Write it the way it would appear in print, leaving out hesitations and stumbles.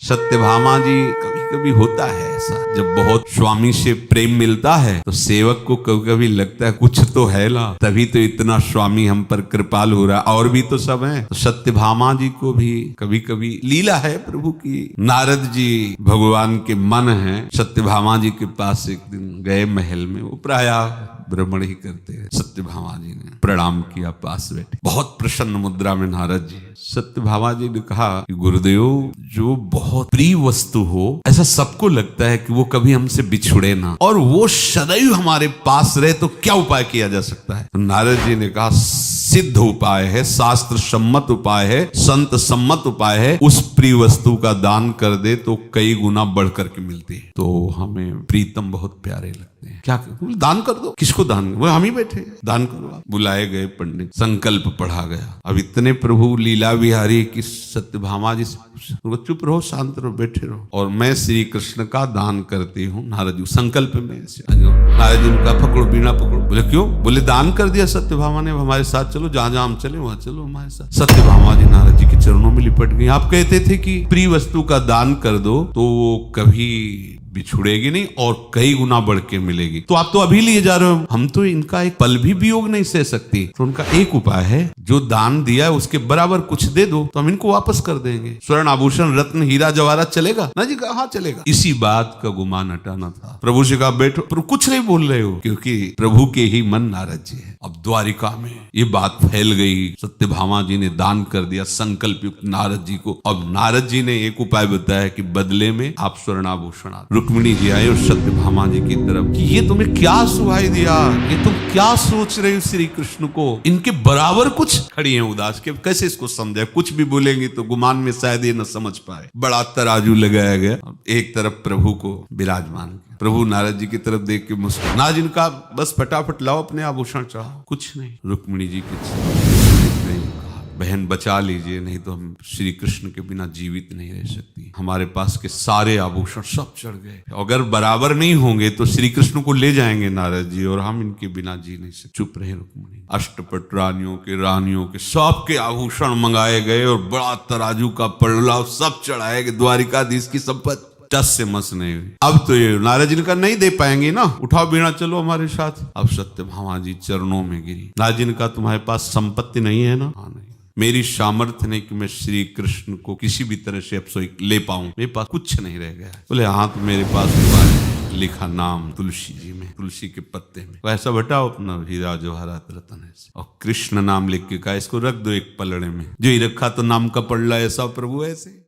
सत्यभामा जी, कभी कभी होता है ऐसा, जब बहुत स्वामी से प्रेम मिलता है तो सेवक को कभी कभी लगता है कुछ तो है ला, तभी तो इतना स्वामी हम पर कृपाल हो रहा, और भी तो सब हैं। तो सत्यभामा जी को भी कभी कभी लीला है प्रभु की। नारद जी भगवान के मन हैं, सत्यभामा जी के पास एक दिन गए महल में, वो प्राय भ्रमण ही करते हैं। सत्यभामा जी ने प्रणाम किया, पास बैठे, बहुत प्रसन्न मुद्रा में नारद जी। सत्यभामा जी ने कहा कि गुरुदेव, जो बहुत प्रिय वस्तु हो, ऐसा सबको लगता है कि वो कभी हमसे बिछुड़े ना, और वो सदैव हमारे पास रहे, तो क्या उपाय किया जा सकता है? तो नारद जी ने कहा, सिद्ध उपाय है, शास्त्र सम्मत उपाय है, संत सम्मत उपाय है। उस प्रिय वस्तु का दान कर दे तो कई गुना बढ़ करके मिलती है। तो हमें प्रीतम बहुत प्यारे लगते हैं, क्या करो? दान कर दो। किसको दान? वो हम ही बैठे, दान करो। बुलाए गए पंडित, संकल्प पढ़ा गया। अब इतने प्रभु लीला विहारी कि सत्यभामा जी से चुप रहो, शांत रहो, बैठे रहो, और मैं श्री कृष्ण का दान करती हूँ। नारद जी संकल्प में नारद जी ने कहा, पकड़ो बीणा पकड़ो। बोले क्यों? बोले दान कर दिया सत्यभामा ने, हमारे साथ चलो, जहां जहां हम चले वहां चलो हमारे साथ। सत्यभामा जी नारद जी के चरणों में लिपट गई। आप कहते थे कि प्रिय वस्तु का दान कर दो तो वो कभी बिछुड़ेगी नहीं और कई गुना बढ़ के मिलेगी, तो आप तो अभी लिए जा रहे हो, हम तो इनका एक पल भी वियोग नहीं सह सकती। तो उनका एक उपाय है, जो दान दिया है उसके बराबर कुछ दे दो तो हम इनको वापस कर देंगे। स्वर्ण आभूषण रत्न हीरा जवाहरात चलेगा ना जी? कहा हाँ चलेगा। इसी बात का गुमान हटाना था। प्रभु से कहा, बैठो। प्रभु कुछ नहीं बोल रहे हो, क्योंकि प्रभु के ही मन नारद जी है। अब द्वारिका में ये बात फैल गई, सत्यभामा जी ने दान कर दिया संकल्प युक्त नारद जी को। अब नारद जी ने एक उपाय बताया कि बदले में आप स्वर्णाभूषण। रुक्मिणी जी आए और सत्यभामा जी की तरफ कि ये तुम्हें क्या सुहाई दिया, ये तुम क्या सोच रहे हो श्री कृष्ण को? इनके बराबर कुछ खड़ी हैं उदास के, कैसे इसको समझे? कुछ भी बोलेंगे तो गुमान में शायद ये न समझ पाए। बड़ा तराजू लगाया गया, एक तरफ प्रभु को विराजमान, प्रभु नारद जी की तरफ देख के मुस्कुराए। नारद जी ने कहा, बस फटाफट लाओ अपने आभूषण चढ़ाओ। कुछ नहीं। रुक्मिणी जी की बहन बचा लीजिए, नहीं तो हम श्री कृष्ण के बिना जीवित नहीं रह सकती। हमारे पास के सारे आभूषण सब चढ़ गए, अगर बराबर नहीं होंगे तो श्री कृष्ण को ले जाएंगे नारद जी, और हम इनके बिना जी नहीं सकते। चुप रहे रुक्मिणी। अष्टपट रानियों के सबके आभूषण मंगाए गए और बड़ा तराजू का पड़ला सब चढ़ाए गए। द्वारिकाधीश की संपत्ति टस से मस नहीं हुई। अब तो ये नारद जी का नहीं दे पाएंगे ना, उठाओ बीणा, चलो हमारे साथ। अब सत्यभामा जी चरणों में गिरी। नारद जी ने कहा, तुम्हारे पास संपत्ति नहीं है ना? हाँ नहीं। मेरी सामर्थ्य नहीं कि मैं श्री कृष्ण को किसी भी तरह से अब ले पाऊं, मेरे पास कुछ नहीं रह गया। बोले हाँ, तो मेरे पास है, लिखा नाम तुलसी जी में, तुलसी के पत्ते में। तो ऐसा बटाओ अपना हीरा जवाहरात रत्न है, और कृष्ण नाम लिख के कहा, इसको रख दो एक पलड़े में। जो ही रखा तो नाम का पड़ला ऐसा प्रभु ऐसे।